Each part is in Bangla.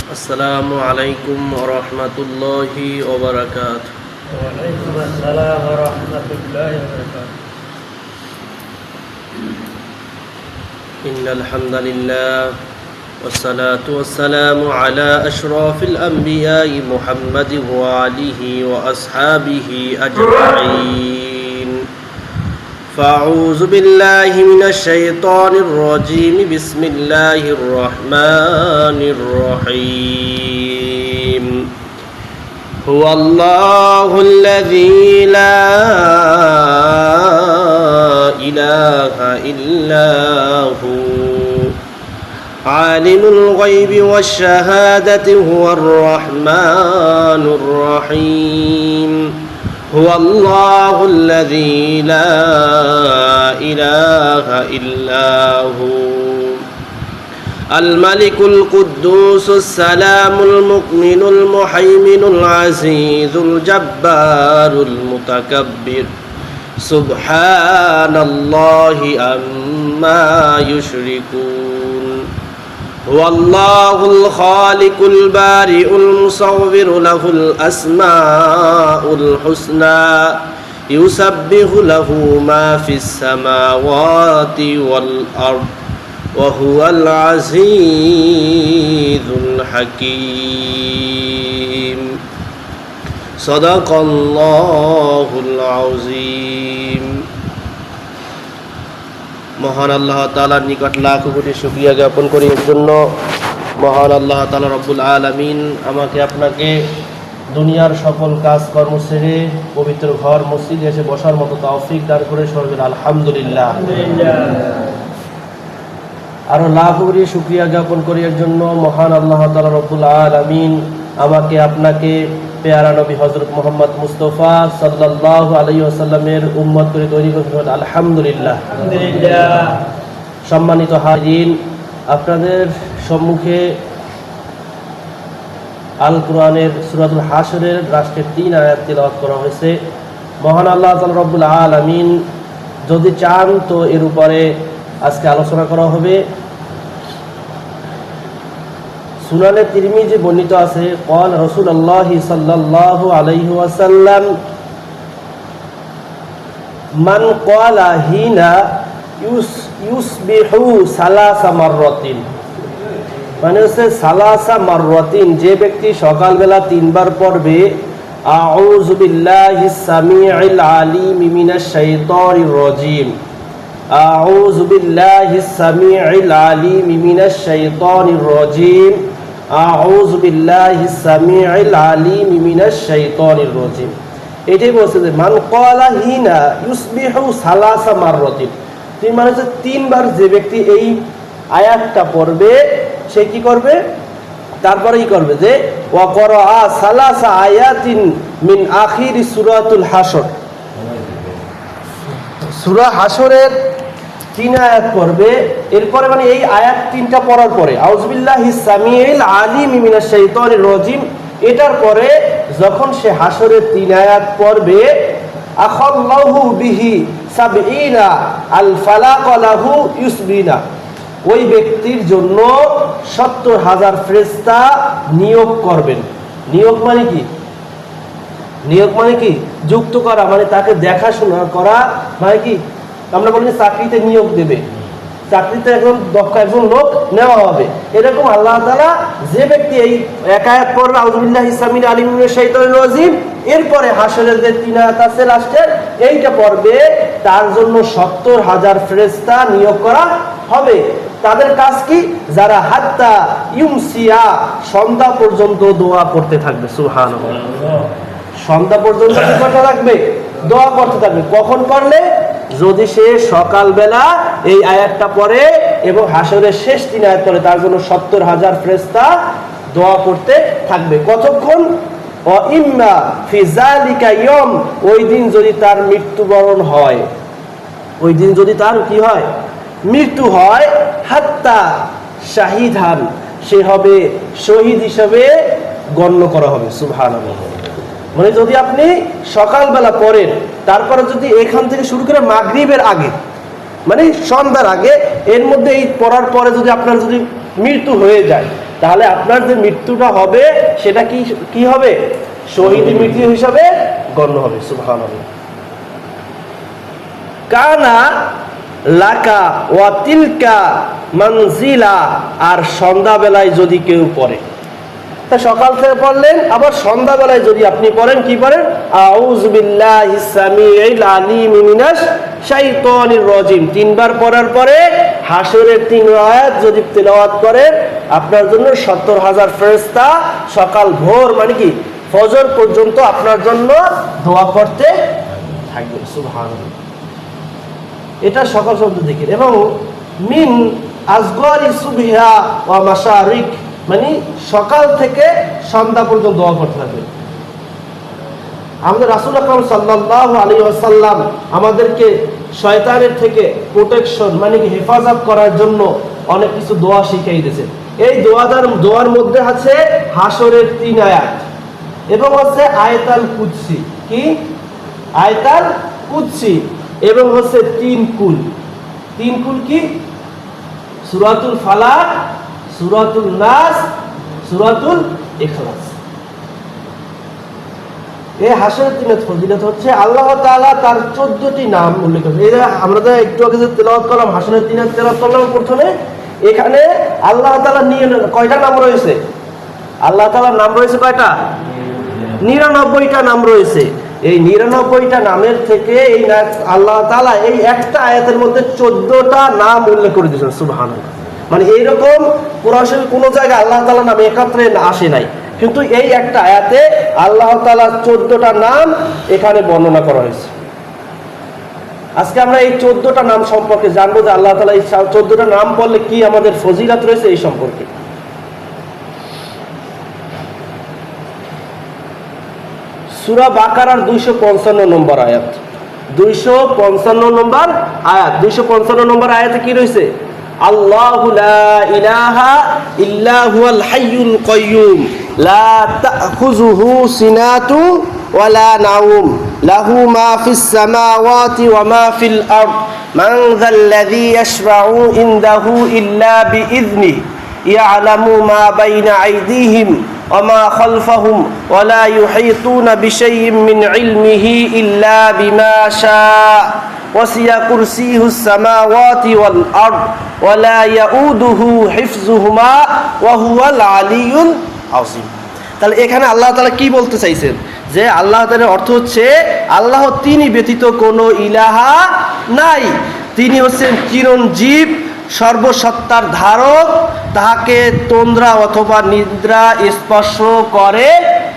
আসসালামু আলাইকুম ওয়া রাহমাতুল্লাহি ওয়া বারাকাতুহু। ওয়া আলাইকুম আসসালাম ওয়া রাহমাতুল্লাহি ওয়া বারাকাতুহু। ইন্নাল হামদালিল্লাহ ওয়াসসালাতু ওয়াসসালামু আলা আশরাফিল আমবিয়াই মুহাম্মাদিন ওয়া আলিহি ওয়া আসহাবিহি আজমাইন। ফাউযু বিল্লাহি মিনাশ শাইতানির রাজীম। বিসমিল্লাহির রহমানির রহিম। হুয়াল্লাহুল্লাযী লা ইলাহা ইল্লা হু আলিমুল গায়বি ওয়াশ শাহাদাতি হুয়ার রহমানুর রহিম। হুয়াল্লাহুল্লাযী লা ইলাহা ইল্লা হু الملك القدوس السلام المؤمن المهيمن العزيز الجبار المتكبر سبحان الله عما يشركون. هو الله الخالق البارئ المصور له الأسماء الحسنى يسبح له ما في السماوات والأرض وهو العزيز الحكيم. صدق الله العظيم. মহান আল্লাহ তাআলার নিকট লাখ কোটি শুকরিয়া জ্ঞাপন করি এর জন্য। মহান আল্লাহ তাআলা রব্বুল আলামিন আমাকে আপনাকে দুনিয়ার সকল কাজ কর্ম ছেড়ে পবিত্র ঘর মসজিদে এসে বসার মতো তৌফিক দান করে সর্বের আলহামদুলিল্লাহ। আরো লাখ কোটি শুকরিয়া জ্ঞাপন করি এর জন্য। মহান আল্লাহ তাআলা রব্বুল আলামিন আমাকে আপনাকে পেয়ারা নবী হযরত মুহাম্মদ মুস্তাফা সাল্লাল্লাহু আলাইহি ওয়াসাল্লামের উম্মত করে তৈরি করেছেন, আলহামদুলিল্লাহ। সম্মানিত হাজিরিন, আপনাদের সম্মুখে আল কোরআনের সূরাতুল হাশরের লাস্টের 3 আয়াত তিলাওয়াত করা হয়েছে। মহান আল্লাহ তাআলা রব্বুল আলামিন যদি চান তো এর উপরে আজকে আলোচনা করা হবে। সুনানে তিরমিজি বর্ণিত আছে, ক্বাল রাসূলুল্লাহ সাল্লাল্লাহু আলাইহি ওয়াসাল্লাম মান ক্বালা হিনা ইউসবিহু সালাসা মাররাতিন, মানে হচ্ছে সালাসা মাররাতিন, যে ব্যক্তি সকালবেলা 3 বার পড়বে আউযু বিল্লাহিস সামিউল আলিম মিনাশ শাইতানির রাজীম, আউযু বিল্লাহিস সামিউল আলিম মিনাশ শাইতানির রাজীম, আউযু বিল্লাহিস সামিউল আলিম মিনাশ শাইতানির রাজীম। এটাই বলছে যে মান ক্বালা হিনা ইউসবিহু সালাসা মাররাতিন, তিন মানে হচ্ছে 3 বার যে ব্যক্তি এই আয়াতটা পড়বে সে কি করবে, তারপরেই করবে যে ওয়া ক্বারা সালাসা আয়াতিন মিন আখির সূরাতুল হাশর, সূরা হাশরের 3 আয়াত পড়বে। এরপরে মানে এই আয়াত 3টা পড়ার পরে আউযু বিল্লাহিস সামিউল আলিম মিনাশ শাইতানির রাজীম, এটার পরে যখন সে হাশরের 3 আয়াত পড়বে আখাল্লাহু বিহি সাবঈনা আল ফালাক লাহু ইউসবিনা, ওই ব্যক্তির জন্য ৭০,০০০ ফেরেশতা নিয়োগ করবেন। নিয়োগ মানে কি? নিয়োগ মানে কি? যুক্ত করা, মানে তাকে দেখাশোনা করা, মানে কি আমরা বলি চাকরিতে নিয়োগ দেবে, চাকরিতে একজন লোক নেওয়া হবে। এরকম আল্লাহ তাআলা যে ব্যক্তি এই এক আয়াত পড়বে আউযু বিল্লাহিস সামিউল আলিম মিনাশ শাইতানির রাজীম, এরপরে হাশরের যে 3 আয়াত আছে লাস্টের এইটা পড়বে, তার জন্য ৭০,০০০ ফেরেশতা নিয়োগ করা হবে। তাদের কাজ কি? যারা হাত্তা ইউমসিয়া, সন্ধ্যা পর্যন্ত দোয়া করতে থাকবে। সুবহানাল্লাহ। সন্ধ্যা পর্যন্ত কি করতে থাকবে? দোয়া করতে থাকবে। কখন করলে? যদি সে সকালবেলা এই আয়াতটা পড়ে এবং হাশরের শেষ 3 আয়াত পড়ে, তার জন্য ৭০,০০০ ফেরেশতা দোয়া করতে থাকবে। কতক্ষণ? ও ইম্মা ফি যালিকা ইয়াম, ওই দিন যদি তার মৃত্যুবরণ হয়, ওই দিন যদি তার কি হয়? মৃত্যু হয়, হাত্তা শাহিদান, সে হবে শহীদ হিসেবে গণ্য করা হবে। সুবহানাল্লাহ। মানে যদি আপনি সকালবেলা পড়েন, তারপরে যদি এখান থেকে শুরু করে মাগরিবের আগে, মানে সন্ধ্যার আগে, এর মধ্যে এই পড়ার পরে যদি আপনার যদি মৃত্যু হয়ে যায়, তাহলে আপনার যে মৃত্যুটা হবে সেটা কি হবে? শহীদি মৃত্যু হিসাবে গণ্য হবে। সুবহানাল্লাহ। কানা লাকা ওয়া তিলকা মানজিলা, আর সন্ধ্যাবেলায় যদি কেউ পড়ে, তা সকাল থেকে পড়লেন, আবার সন্ধ্যাবেলায় যদি আপনি পড়েন, কি পড়েন? আউযু বিল্লাহিস সামিউল আলিম মিনাশ শাইতানির রাজিম, তিনবার পড়ার পরে হাসরের 3 আয়াত যদি তেলাওয়াত করেন, আপনার জন্য 70,000 ফেরেশতা সকাল ভোর মানে কি ফজর পর্যন্ত আপনার জন্য দোয়া করতে থাকবে। সুবহানাল্লাহ। এটা সকাল শব্দ থেকে। এবং মিন আজগারি সুবহা ওয়া মাশারিক, মানে সকাল থেকে সন্ধ্যা পর্যন্ত দোয়া করতে থাকবে। আমাদের রাসূল আকরাম সাল্লাল্লাহু আলাইহি ওয়াসাল্লাম আমাদেরকে শয়তানের থেকে প্রোটেকশন মানে কি হেফাজত করার জন্য অনেক কিছু দোয়া শিখিয়ে দিয়েছেন। এই দোয়ার মধ্যে আছে হাসরের 3 আয়াত এবং আছে আয়াতুল কুদসি। কি? আয়াতুল কুদসি। এবং হচ্ছে 3 কুল। 3 কুল কি? সূরাতুল ফালাক, সূরাতুল নাস, সূরাতুল ইখলাস। এই হাসরের দিনের ফজিলত হচ্ছে আল্লাহ তাআলা তার 14টি নাম উল্লেখ করেছেন। এই যে আমরা তো একটু আগে যে তেলাওয়াত করলাম, হাসরের দিনের তেলাওয়াত করলাম প্রথমে, এখানে আল্লাহ তাআলা কয়টা নাম রয়েছে? আল্লাহ তাআলার নাম রয়েছে কয়টা? 99টা নাম রয়েছে। এই 99টা নামের থেকে এই আল্লাহ তাআলা এই একটা আয়াতের মধ্যে 14টা নাম উল্লেখ করে দিয়েছেন। সুবহানাল্লাহ। মানে এইরকম পুরাশরীফ কোনো জায়গায় আল্লাহ তাআলার নাম একত্রে আসে নাই, কিন্তু এই একটা আয়াতে আল্লাহ তাআলার 14টা নাম এখানে বর্ণনা করা হয়েছে। আজকে আমরা এই 14টা নাম সম্পর্কে জানবো, যে আল্লাহ তাআলা এই 14টা নাম বললে কি আমাদের ফজিলত রয়েছে এই সম্পর্কে। সূরা বাকারার 255 নম্বর আয়াত, 255 নম্বর আয়াত, 255 নম্বর আয়াতে কি রয়েছে? আল্লাহু লা ইলাহা ইল্লা হুয়াল হাইয়ুল কাইয়্যুম লা তাখুযুহু সিনাতু ওয়ালা নাওম লাহু মা ফিস সামাওয়াতি ওয়া মা ফিল আরদ মান যাল্লাযী ইয়াশফাউ ইনদাহু ইল্লা বিইযনিহি ইয়ালামু মা বাইনা আইদিহিম ওয়া মা খালফাহুম ওয়া লা ইউহীতুনা বিশাইইন মিন ইলমিহি ইল্লা বিমা শাআ ওয়াসিয়া কুরসিয়ুস সামাওয়াতি ওয়াল আরদ ওয়া লা ইয়াউদুহু হিফযুহুমা ওয়া হুয়াল আলিয়্যুল আযীম। তাহলে এখানে আল্লাহ তাআলা কি বলতে চাইছেন? যে আল্লাহ তাআলার অর্থ হচ্ছে আল্লাহ তিনি ব্যতীত কোনো ইলাহা নাই, তিনি হচ্ছেন চিরঞ্জীব, সর্বসত্তার ধারক, তাহাকে তন্দ্রা অথবা নিদ্রা স্পর্শ করে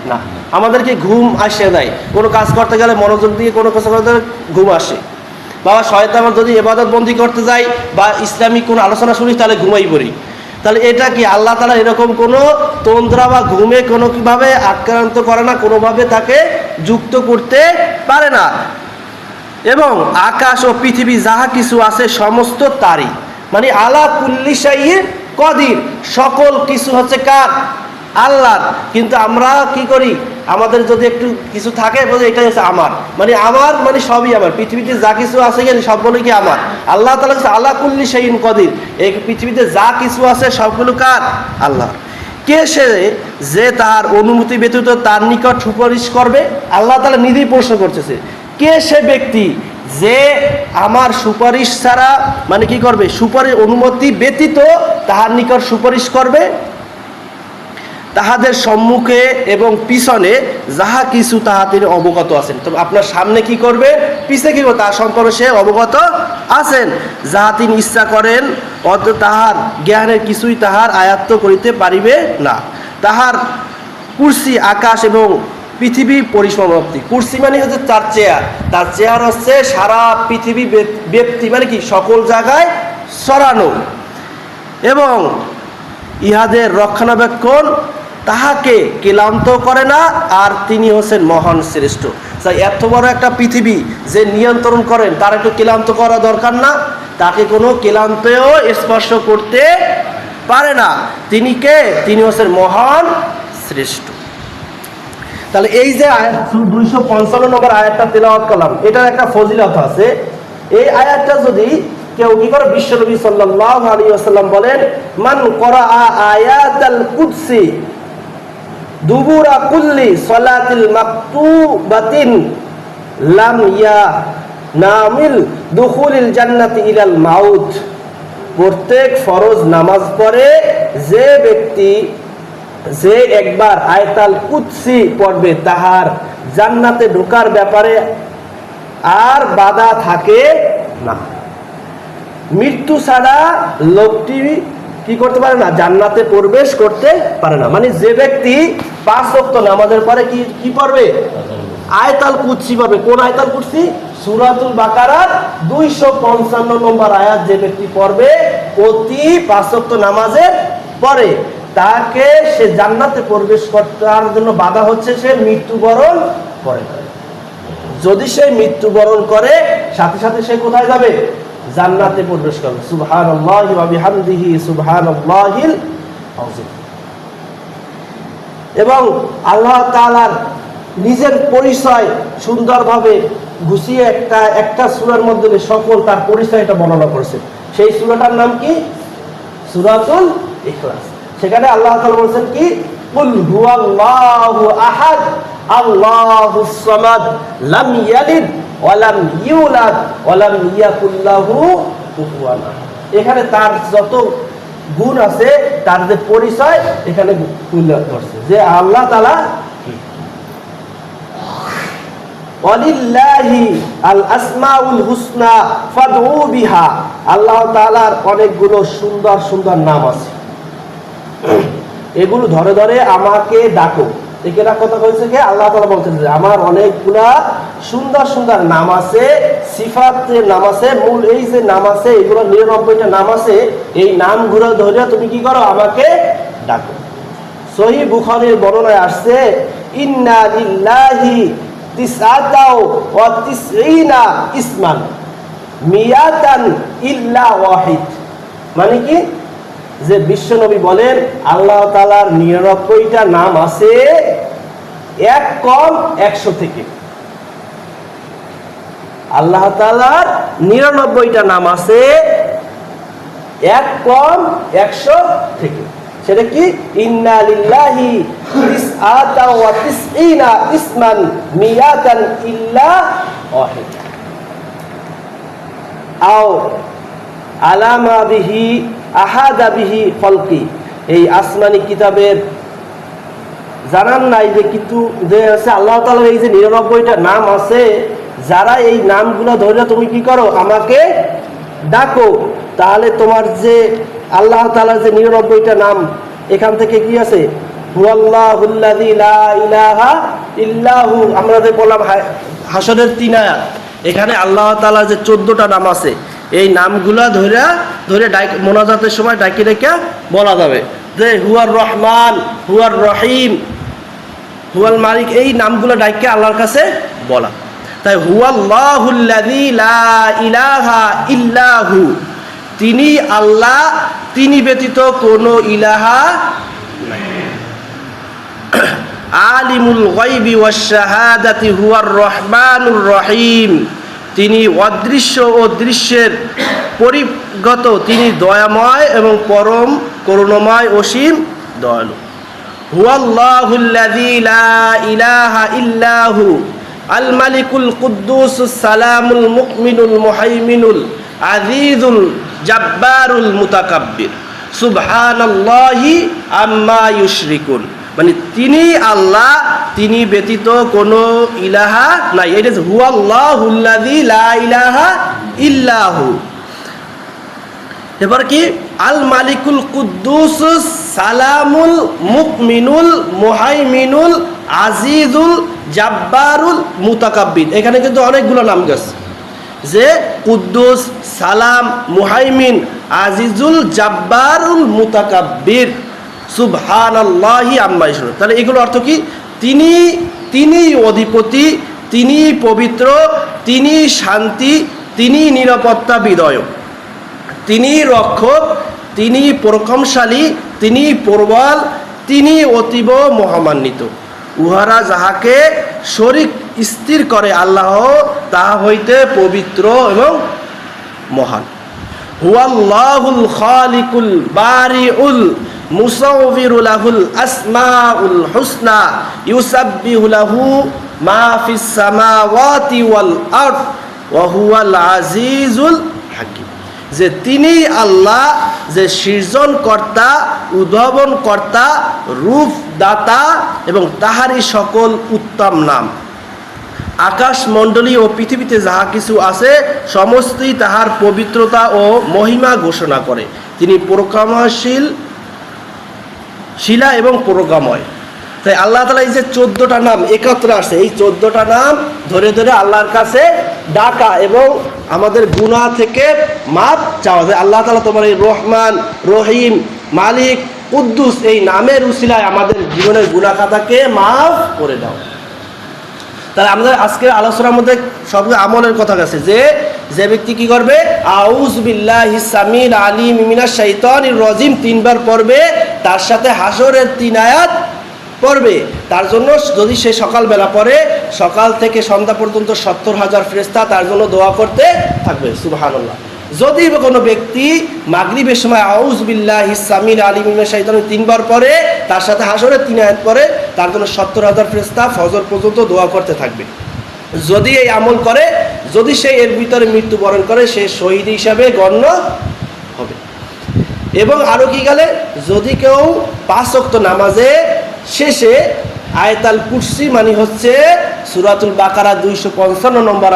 না। আমাদেরকে ঘুম আসে নাই, কোনো কাজ করতে গেলে মনোযোগ দিয়ে কোনো কাজ করতে গেলে ঘুম আসে। বাবা শয়তান যদি ইবাদত বন্দি করতে যাই বা ইসলামিক কোনো আলোচনা শুনি তাহলে ঘুমাই পড়ি। তাহলে এটা কি আল্লাহ তাআলা এরকম কোনো তন্দ্রা বা ঘুমে কোনো কিভাবে আক্রান্ত করে না, কোনোভাবে তাকে যুক্ত করতে পারে না। এবং আকাশ ও পৃথিবী যাহা কিছু আছে সমস্ত তারই, মানে আলা কুল্লি শাইইন কদির, সকল কিছু হচ্ছে কার? আল্লাহর। কিন্তু আমরা কি করি? আমাদের যদি একটু কিছু থাকে বলে এটা হচ্ছে আমার, মানে আমার মানে সবই আমার, পৃথিবীতে যা কিছু আছে সবগুলো কি আমার। আল্লাহ তাআলা হচ্ছে আলা কুল্লি শাইইন কদির, এই পৃথিবীতে যা কিছু আছে সবগুলো কার? আল্লাহ। কে সে যে তার অনুমতি ব্যতীত তার নিকট সুপারিশ করবে? আল্লাহ তাআলা নিজেই প্রশ্ন করতেছে, কে সে ব্যক্তি যে আমার সুপারিশ ছাড়া মানে কি করবে? সুপারিশ অনুমতি ব্যতীত তাহার নিকট সুপারিশ করবে। তাহাদের সম্মুখে এবং পিছনে যাহা কিছু তাহা তিনি অবগত আছেন। তবে আপনার সামনে কি করবে, পিছে কি করবে, তার সম্পর্কে সে অবগত আছেন। যাহা তিনি ইচ্ছা করেন অত তাহার জ্ঞানের কিছুই তাহার আয়ত্ত করিতে পারিবে না। তাহার কুরসি আকাশ এবং পৃথিবী পরিসমাপ্তি। কুরসি মানে হচ্ছে তার চেয়ার, তার চেয়ার হচ্ছে সারা পৃথিবী ব্যক্তি মানে কি সকল জায়গায় সরানো, এবং ইহাদের রক্ষণাবেক্ষণ তাহাকে ক্লান্ত করে না, আর তিনি হচ্ছেন মহান শ্রেষ্ঠ। তাই এত বড় একটা পৃথিবী যে নিয়ন্ত্রণ করেন, তার একটু ক্লান্ত করা দরকার না? তাকে কোনো ক্লান্তেও স্পর্শ করতে পারে না। তিনি কে? তিনি হচ্ছেন মহান শ্রেষ্ঠ। তাহলে এই যে 255 নম্বর আয়াতটা তেলাওয়াত করলাম, এটার একটা ফজিলত আছে। এই আয়াতটা যদি কেউ কি করে? বিশ্বনবী সাল্লাল্লাহু আলাইহি ওয়াসাল্লাম বলেন, মান করাআ আয়াতাল কুদসি দুবুরা কুল্লি সালাতিল মাকতুবাতিন লাম নামিল দুখুলিল জান্নাতি ইলাল মাউত। প্রত্যেক ফরজ নামাজ পড়ে যে ব্যক্তি যে একবার আয়াতাল কুদসি পড়বে তাহার জান্নাতে ঢোকার ব্যাপারে আর বাধা থাকে না। মৃত্যু ছাড়া লোকটি কি করতে পারে না? জান্নাতে প্রবেশ করতে পারে না। মানে যে ব্যক্তি 5 ওয়াক্ত নামাজের পরে কি পড়বে? আয়াতুল কুদসি পড়বে। কোন আয়াতুল কুদসি? সূরাতুল বাকারার 255 নম্বর আয়াত যে ব্যক্তি পড়বে প্রতি 5 ওয়াক্ত নামাজের পরে, তাকে সে জান্নাতে প্রবেশ করার জন্য বাধা হচ্ছে সে মৃত্যুবরণ করে। যদি সে মৃত্যুবরণ করে সাথে সাথে সে কোথায় যাবে? জান্নাতে প্রবেশ করবে। সুবহানাল্লাহি ওয়া বিহামদিহি সুবহানাল্লাহিল আযীম। এবং আল্লাহ তাআলার নিজের পরিচয় সুন্দরভাবে গুছিয়ে একটা সূরার মধ্যে সকল তার পরিচয়টা বর্ণনা করেছে। সেই সূরাটার নাম কি? সূরাতুল ইখলাস। সেখানে আল্লাহ তাআলা বলেছেন কি? কুল হুয়াল্লাহু আহাদ আল্লাহুস সামাদ লাম ইয়ালিদ ওয়া লাম ইউলাদ ওয়া লাম ইয়াকুল লাহু কুফুয়ান আহাদ। এখানে তার যত গুণ আছে, তার যে পরিচয় এখানে উল্লেখ করছে যে আল্লাহ তাআলা ওয়ালিল্লাহি আল আসমাউল হুসনা ফাদউ বিহা। আল্লাহ তাআলার অনেকগুলো সুন্দর সুন্দর নাম আছে, এগুলো ধরে ধরে আমাকে ডাকো। এখানে কথা বলছে কি? আল্লাহ তাআলা বলছেন যে আমার অনেকগুলা সুন্দর সুন্দর নাম আছে, সিফাতের নাম আছে, মূল এই যে নাম আছে, এগুলো 99টা নাম আছে। এই নামগুলো ধরে তুমি কি করো? আমাকে ডাকো। সহিহ বুখারীর বর্ণনায় আসছে, ইন্না লিল্লাহি তিসআতাও ওয়া তিসঈনা ইসমান মিয়াতান ইল্লা ওয়াহিদ। মানে কি? যে বিশ্বনবী বলেন আল্লাহ তাআলার 99টা নাম আছে, এক কম 100 থেকে। আল্লাহ তাআলার 99টা নাম আছে, এক কম 100 থেকে। সেটা কি? ইন্না লিল্লাহি তিসআতা ওয়া তিসঈনা ইসমান মিয়াতান ইল্লা ওয়াহিদ আও আলামা বিহি আহাদা বিহি খলকি। এই আসমানি কিতাবের জানান নাই যে কিন্তু যে আছে আল্লাহ তাআলার এই যে 99টা নাম আছে, যারা এই নামগুলো ধরে তুমি কি করো? আমাকে ডাকো, তাহলে তোমার যে আল্লাহ তাআলার যে 99টা নাম, এখান থেকে কি আছে? হুয়াল্লাহুল্লাযী লা ইলাহা ইল্লাহু। আমরা যে বললাম হাসরের 3 আয়াত, এখানে আল্লাহ তাআলার যে 14টা নাম আছে, এই নামগুলা ধরে মোনাজাতের সময় ডাকি রেখে বলা যাবে যে হুয়ার রহমান, হুয়ার রহিম, হুয়াল মালিক। এই নামগুলো ডাইকে আল্লাহর কাছে বলা। তাই হুয়াল্লাহুল্লাযী লা ইলাহা ইল্লাহু, তিনি আল্লাহ, তিনি ব্যতীত কোনো ইলাহা নাই। আলিমুল গায়বি ওয়াশ শাহাদাতি হুয়ার রহমানুর রহিম, তিনি অদৃশ্য ও দৃশ্যের পরিগত, তিনি দয়াময় এবং পরম করুণাময় অসীম দয়ালু। হুয়াল্লাহুল্লাযী লা ইলাহা ইল্লাহু আল মালিকুল কুদ্দুসুস সালামুল মুমিনুল মুহাইমিনুল আজিজুল জাব্বারুল মুতাকাব্বির সুবহানাল্লাহি আম্মা ইউশরিকুন। মানে তিনি আল্লাহ, তিনি ব্যতীত কোনো ইলাহা নাই। এটা হুয়াল্লাহুল্লাযী লা ইলাহা ইল্লাহু। এবার কি? আল মালিকুল কুদ্দুসুস সালামুল মুমিনুল মুহাইমিনুল আজিজুল জাব্বারুল মুতাকাব্বির। এখানে কিন্তু অনেকগুলো নাম গেছে, যে কুদ্দুস, সালাম, মুহাইমিন, আজিজুল জাব্বারুল মুতাকাব্বির সুবহানাল্লাহি আম্মা ইউশরিকুন। তাহলে এগুলো অর্থ কি? তিনি অধিপতি, তিনি পবিত্র, তিনি শান্তি, তিনি নিরাপত্তা বিধায়ক, তিনি রক্ষক, তিনি পরাক্রমশালী, তিনি প্রবল, তিনি অতীব মহামান্বিত। উহারা যাহাকে শরীক স্থির করে আল্লাহ তাহা হইতে পবিত্র এবং মহান। হুয়াল্লাহুল খালিকুল বারিউল মুসাউবিরু লাহুল আসমাউল হুসনা ইউসাব্বিহু লাহু মা ফিস সামাওয়াতি ওয়াল আরদ ওয়া হুয়াল আজিজুল হাকীম। যে তিনি আল্লাহ, যে সৃজনকর্তা, উদ্ভাবনকর্তা, রূপদাতা এবং তাহারই সকল উত্তম নাম। আকাশমণ্ডলী ও পৃথিবীতে যাহা কিছু আছে সমস্তই তাহার পবিত্রতা ও মহিমা ঘোষণা করে। তিনি প্রজ্ঞাময়শীল, শিলা এবং প্রজ্ঞাময়। তাই আল্লাহ তাআলা এই যে 14টা নাম একত্রে আসে, এই 14টা নাম ধরে ধরে আল্লাহর কাছে ডাকা এবং আমাদের গুনাহ থেকে মাপ চাওয়া যায়। আল্লাহ তাআলা তোমার এই রহমান, রহিম, মালিক, কুদ্দুস এই নামের উসিলায় আমাদের জীবনের গুনাহ খাতাকে মাফ করে দাও। তাহলে আমাদের আজকের আলোচনার মধ্যে সব আমলের কথা গেছে যে যে ব্যক্তি কি করবে, আউযু বিল্লাহিস সামিল আলিম মিনাশ শাইতানির রাজিম 3 বার পড়বে, তার সাথে হাসরের 3 আয়াত পড়বে। তার জন্য যদি সে সকালবেলা পড়ে, সকাল থেকে সন্ধ্যা পর্যন্ত 70,000 ফেরেশতা তার জন্য দোয়া করতে থাকবে। সুবহানাল্লাহ। যদি কোনো ব্যক্তি মাগরিবের সময় আউযু বিল্লাহিস সামিল আলিম মিনাশ শাইতানির 3 বার পড়ে, তার সাথে হাসরের 3 আয়াত পড়ে, তার জন্য 70,000 ফেরেশতা ফজর পর্যন্ত দোয়া করতে থাকবে। যদি এই আমল করে, যদি সে এর ভিতরে মৃত্যুবরণ করে, সে শহীদ হিসাবে গণ্য হবে। এবং আরো কি গেলে, যদি কেউ 5 ওয়াক্ত নামাজে শেষে আয়াতুল কুরসি মানে হচ্ছে সূরাতুল বাকারা 255 নম্বর